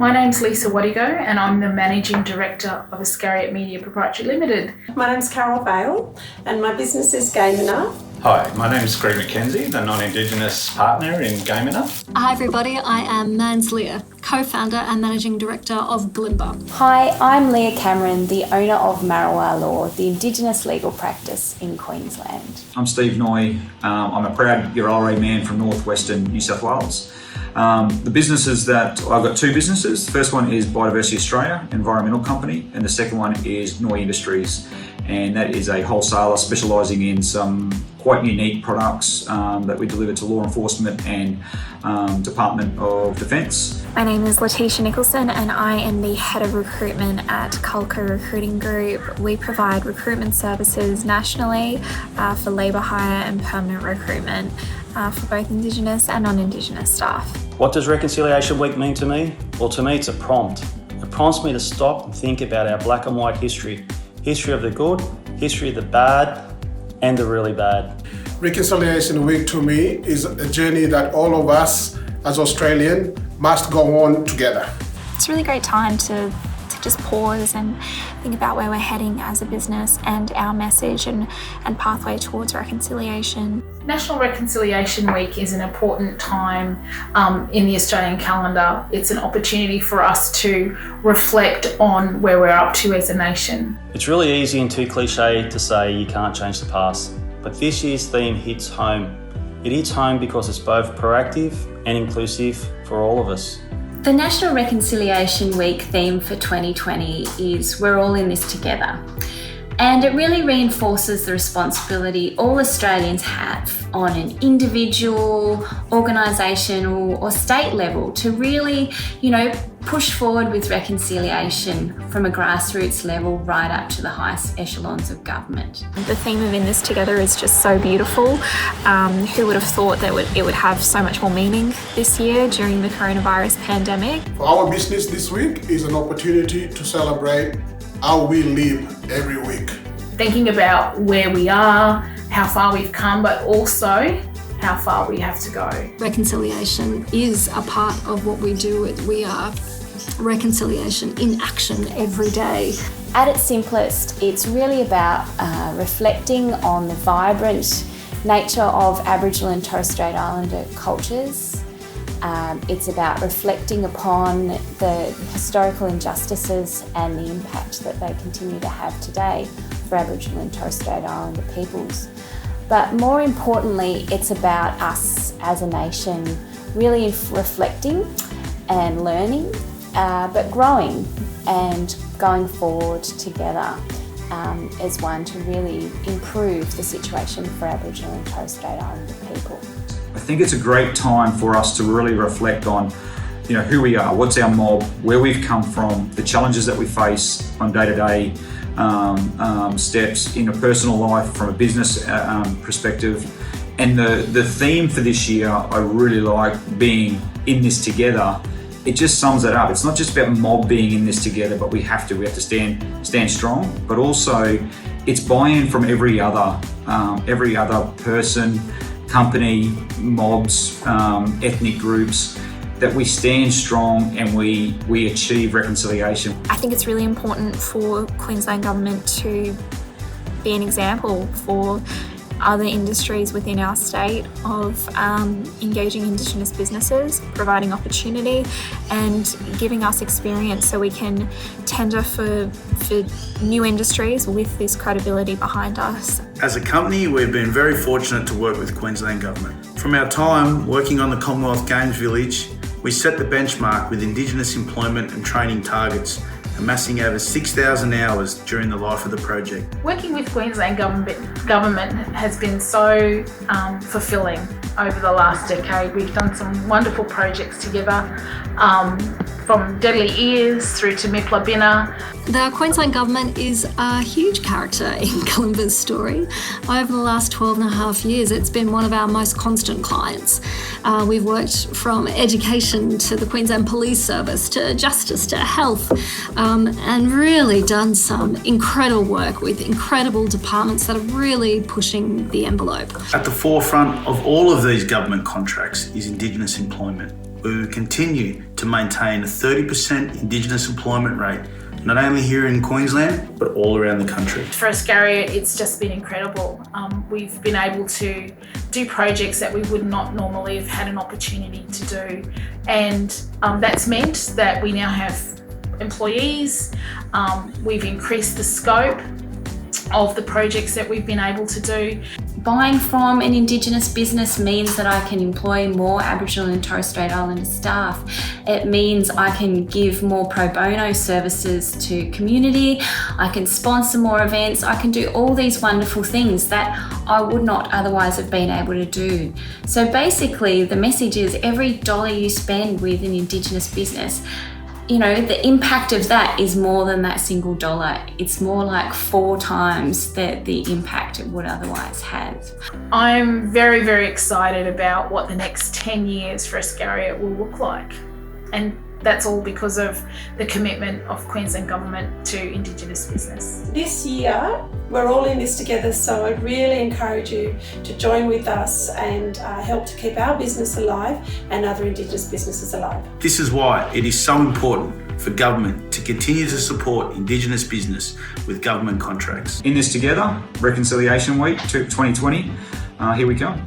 My name's Lisa Wadigo and I'm the Managing Director of Iscariot Media Proprietary Limited. My name's Carol Vale and my business is Game Enough. Hi, my name is Greg McKenzie, the non-Indigenous partner in Game Enough. Hi everybody, I am Mans Leah, co-founder and managing director of Glimba. Hi, I'm Leah Cameron, the owner of Marrowa Law, the Indigenous legal practice in Queensland. I'm Steve Noy. I'm a proud Yarralari man from northwestern New South Wales. The businesses that I've got two businesses. The first one is Biodiversity Australia, environmental company, and the second one is Noy Industries, and that is a wholesaler specialising in some quite unique products that we deliver to law enforcement and Department of Defence. My name is Letitia Nicholson and I am the head of recruitment at Culco Recruiting Group. We provide recruitment services nationally for labour hire and permanent recruitment for both Indigenous and non-Indigenous staff. What does Reconciliation Week mean to me? Well, to me it's a prompt. It prompts me to stop and think about our black and white history. History of the good, history of the bad, and the really bad. Reconciliation Week to me is a journey that all of us as Australians must go on together. It's a really great time to just pause and think about where we're heading as a business and our message and pathway towards reconciliation. National Reconciliation Week is an important time in the Australian calendar. It's an opportunity for us to reflect on where we're up to as a nation. It's really easy and too cliche to say you can't change the past, but this year's theme hits home. It hits home because it's both proactive and inclusive for all of us. The National Reconciliation Week theme for 2020 is We're All in This Together. And it really reinforces the responsibility all Australians have on an individual, organisational or state level to really, push forward with reconciliation from a grassroots level right up to the highest echelons of government. The theme of In This Together is just so beautiful. Who would have thought that it would have so much more meaning this year during the coronavirus pandemic? For our business this week is an opportunity to celebrate how we live every week. Thinking about where we are, how far we've come, but also how far we have to go. Reconciliation is a part of what we do. We are reconciliation in action every day. At its simplest, it's really about reflecting on the vibrant nature of Aboriginal and Torres Strait Islander cultures. It's about reflecting upon the historical injustices and the impact that they continue to have today for Aboriginal and Torres Strait Islander peoples. But more importantly, it's about us as a nation really reflecting and learning, but growing and going forward together as one to really improve the situation for Aboriginal and Torres Strait Islander people. I think it's a great time for us to really reflect on, who we are, what's our mob, where we've come from, the challenges that we face on day-to-day steps in a personal life, from a business perspective. And the theme for this year, I really like being in this together. It just sums it up. It's not just about mob being in this together, but we have to stand strong, but also it's buy-in from every other person, company, mobs, ethnic groups, that we stand strong and we achieve reconciliation. I think it's really important for Queensland Government to be an example for other industries within our state of engaging Indigenous businesses, providing opportunity and giving us experience so we can tender for new industries with this credibility behind us. As a company, we've been very fortunate to work with Queensland Government. From our time working on the Commonwealth Games Village, we set the benchmark with Indigenous employment and training targets, amassing over 6,000 hours during the life of the project. Working with Queensland government has been so fulfilling over the last decade. We've done some wonderful projects together, from Deadly Ears through to Mipla Binna. The Queensland Government is a huge character in Glimba's story. Over the last 12 and a half years, it's been one of our most constant clients. We've worked from education to the Queensland Police Service to justice to health, and really done some incredible work with incredible departments that are really pushing the envelope. At the forefront of all of these government contracts is Indigenous employment. where we continue to maintain a 30% Indigenous employment rate, not only here in Queensland, but all around the country. For Australia, it's just been incredible. We've been able to do projects that we would not normally have had an opportunity to do. And that's meant that we now have employees. We've increased the scope of the projects that we've been able to do. Buying from an Indigenous business means that I can employ more Aboriginal and Torres Strait Islander staff. It means I can give more pro bono services to community, I can sponsor more events, I can do all these wonderful things that I would not otherwise have been able to do. So basically the message is every dollar you spend with an Indigenous business, you know, the impact of that is more than that single dollar. It's more like 4 times the impact it would otherwise have. I'm very, very excited about what the next 10 years for Australia will look like. And that's all because of the commitment of Queensland Government to Indigenous business. This year, we're all in this together, so I'd really encourage you to join with us and help to keep our business alive and other Indigenous businesses alive. This is why it is so important for government to continue to support Indigenous business with government contracts. In this together, Reconciliation Week 2020, here we go.